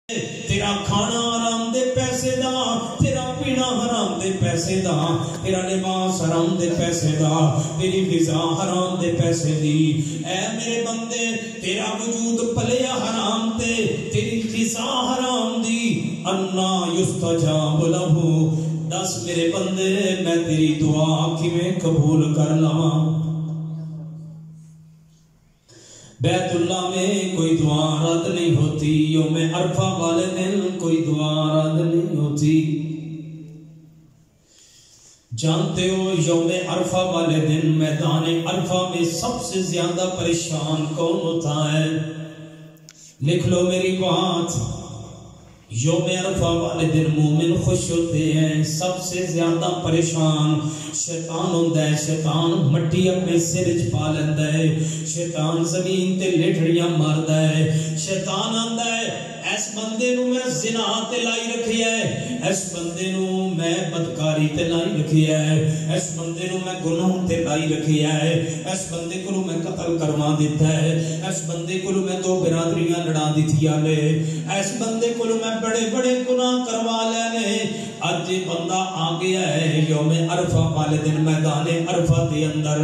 تیرا کھانا حرام دے پیسے دا، تیرا پینا حرام دے پیسے دا، تیرا لباس حرام دے پیسے دا، تیری غذا حرام دے پیسے دی۔ اے میرے بندے تیرا وجود پلیا حرام تے، تیری غذا حرام دی، انا یستجاب لہو، دس میرے بندے میں تیری دعا کیویں قبول کر لواں؟ بیت اللہ میں کوئی دعا رد نہیں ہوتی، یوم عرفہ والے دن کوئی دعا رد نہیں ہوتی۔ جانتے ہو یوم عرفہ والے دن میدان عرفہ میں سب سے زیادہ پریشان کون ہوتا ہے؟ لکھ لو میری بات، یوم عرفہ والے دن مومن خوش ہوتے ہیں، سب سے زیادہ پریشان شیطان ہوتا ہے۔ شیطان مٹی اپنے سر وچ پا لیندا ہے، شیطان زمین تے لیٹڑیاں ماردا ہے، شیطان آندا ہے اس بندے نو میں زنا تے لائی رکھیا ہے، اس بندے نو میں بدکاری تے لائی رکھیا ہے، اس بندے نو میں گناہ تے لائی رکھیا ہے، اس بندے کو میں قتل کروا دیتا ہے، اس بندے کو میں دو برادریاں لڑا دیتیاں نے، اس بندے کو میں بڑے بڑے گناہ کروا لینے۔ اج بندہ آ گیا ہے یوم عرفہ والے دن میدان عرفہ دے اندر،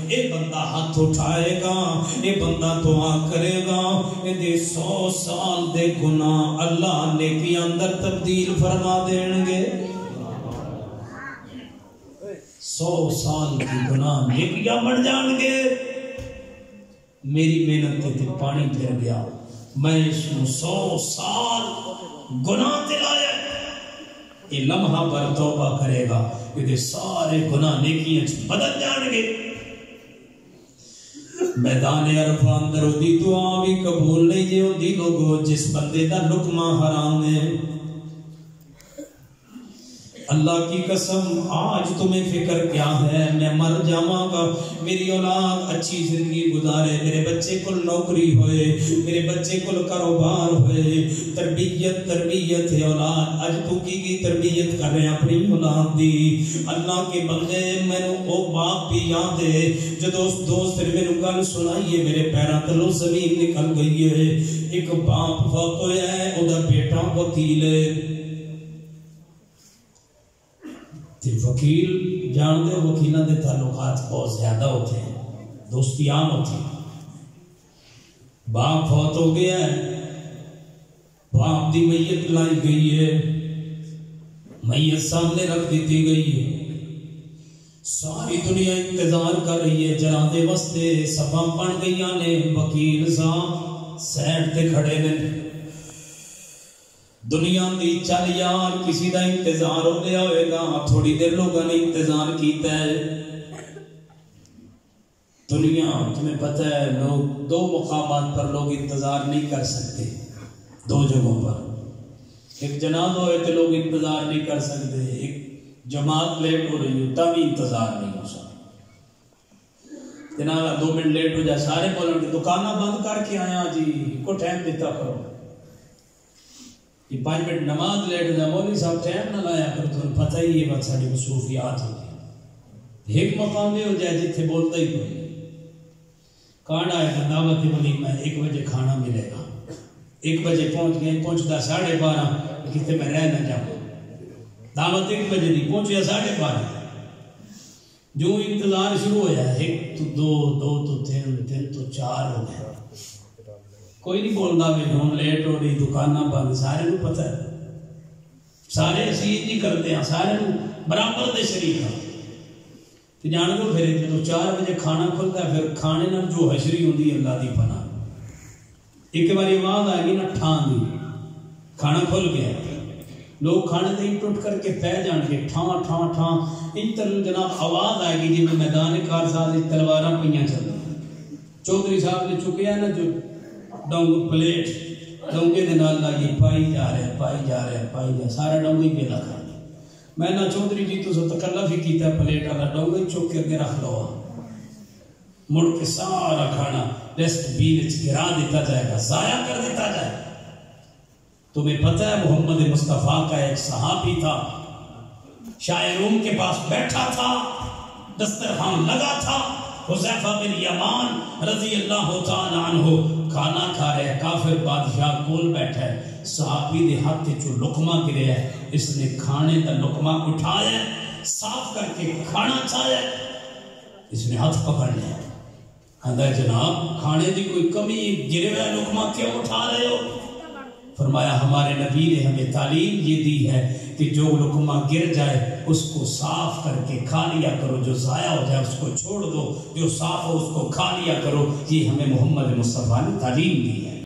اے بندہ ہاتھ اٹھائے گا، اے بندہ دعا کرے گا، اے دے 100 سال دے گناہ اللہ نیکی اندر تبدیل فرما دیں گے۔ 100 سال کی گناہ نیکیاں بن جان گے۔ میری محنت تے پانی پھر گیا، میں اس کو 100 سال گناہ دلایا، یہ لمحہ پر توبہ کرے گا، یہ سارے گناہ نیکیاں بدل جان گے۔ میدان عرفہ اندر دی دعا بھی قبول نہیں جے ہوندی لوگو جس بندے دا لقمہ حرام ہے۔ اللہ کی قسم آج تمہیں فکر کیا ہے؟ میں مر جاواں گا، میری اولاد اچھی زندگی گزارے، میرے بچے کو نوکری ہوئے، میرے بچے کو کاروبار ہوئے، تربیت ہے اولاد۔ اج تو کی تربیت کر رہے ہیں اپنی اولاد دی؟ اللہ کے بندے مینوں او باپ بھی یاد ہے جدوں اس دوست نے مینوں گل سنائی، میرے پیراں تلوں زمین نکل گئی ہے۔ ایک باپ فوت ہویا ہے، اودا بیٹا وکیل ہے۔ وکیل جان دے وکیلوں دے تعلقات بہت زیادہ ہوتے ہیں، دوستی عام ہوتی ہے۔ باپ فوت ہو گیا ہے، باپ دی میت لائی گئی ہے، میت سامنے رکھ دیتی گئی ہے، ساری دنیا انتظار کر رہی ہے، جنازے واسطے صفاں بن گئیاں نے، وکیل صاحب سائڈ تے کھڑے نے۔ دنیا دی چل یار کسی دا انتظار ہو گیا ہوئے گا، تھوڑی دیر لوگوں نے انتظار کیتا ہے۔ دنیا تمہیں پتہ ہے لوگ دو مقامات پر لوگ انتظار نہیں کر سکتے، دو جگہوں پر، ایک جنازہ ہوئے تو لوگ انتظار نہیں کر سکتے، ایک جماعت لیٹ ہو رہی ہو تب انتظار نہیں ہو سکتا۔ جنازہ 2 منٹ لیٹ ہو جائے سارے بولیں گے دکانہ بند کر کے آیا جی، کو ٹائم دیتا کرو۔ 5 منٹ نماز لیٹ ہو جائے مولوی صاحب ٹائم نہ لایا کر، تو پتہ ہی یہ بات ساری مصروفیات ہوتی ہے۔ ایک مقام یہ ہو جائے جتنے بولتا ہی کوئی کارڈ آئے گا دعوت ولیمہ 1 بجے کھانا ملے گا، 1 بجے پہنچ گئے، پہنچتا 12:30 کتے میں رہ نہ جاؤں، دعوت 1 بجے نہیں پہنچیا 12:30، جو انتظار شروع ہو جائے 1 تو 2 2 تو 3 3 تو 4 ہو گئے، کوئی نہیں بولتا بھی ہوں لیٹ ہو رہی، دکانہ بند، سارے کو پتہ ہے، سارے اسید نہیں کرتے ہیں، سارے برابر دے شریک ہیں۔ تو جان کو پھر جب 4 بجے کھانا کھلتا ہے، پھر کھانے نہ جو حشری ہوتی ہے اللہ دی پناہ، ایک باری آواز آئے گی نا ٹھان دی، کھانا کھل گیا، لوگ کھانے دیں ٹوٹ کر کے پہ جان گے، ٹھان ٹھان ٹھان، ان طرح جناب آواز آئے گی جی میں میدان کارساز تلواراں پہیاں چل رہی، چودھری صاحب نے چکیا نا جو ڈونگ پلیٹ ڈونگے دے نال لائی پائی جا رہے سارا ڈونگے پہ لکھا، میں نہ چودھری جی تو تکلف ہی کیتا پلیٹ والا ڈونگے چک کے اگے رکھ لو، مڑ کے سارا کھانا ڈسٹ بین وچ گرا دیتا جائے گا، ضائع کر دیتا جائے گا۔ تمہیں پتہ ہے محمد مصطفیٰ کا ایک صحابی تھا، شاہ روم کے پاس بیٹھا تھا، دسترخوان لگا تھا، حذیفہ بن یمان رضی اللہ تعالیٰ عنہ کھانا کھا رہے، کافر بادشاہ کول بیٹھا ہے، صحابی دے ہاتھ چو لقمہ گریا ہے، اس نے کھانے دا لقمہ اٹھایا، صاف کر کے کھانا چاہیا، اس نے ہاتھ پکڑ لیا، کہتا ہے جناب کھانے دی کوئی کمی، گرے ہوئے لقمہ کیوں اٹھا رہے ہو؟ فرمایا ہمارے نبی نے ہمیں تعلیم یہ دی ہے کہ جو لقمہ گر جائے اس کو صاف کر کے کھا لیا کرو، جو ضائع ہو جائے اس کو چھوڑ دو، جو صاف ہو اس کو کھا لیا کرو۔ یہ ہمیں محمد مصطفیٰ نے تعلیم دی ہے۔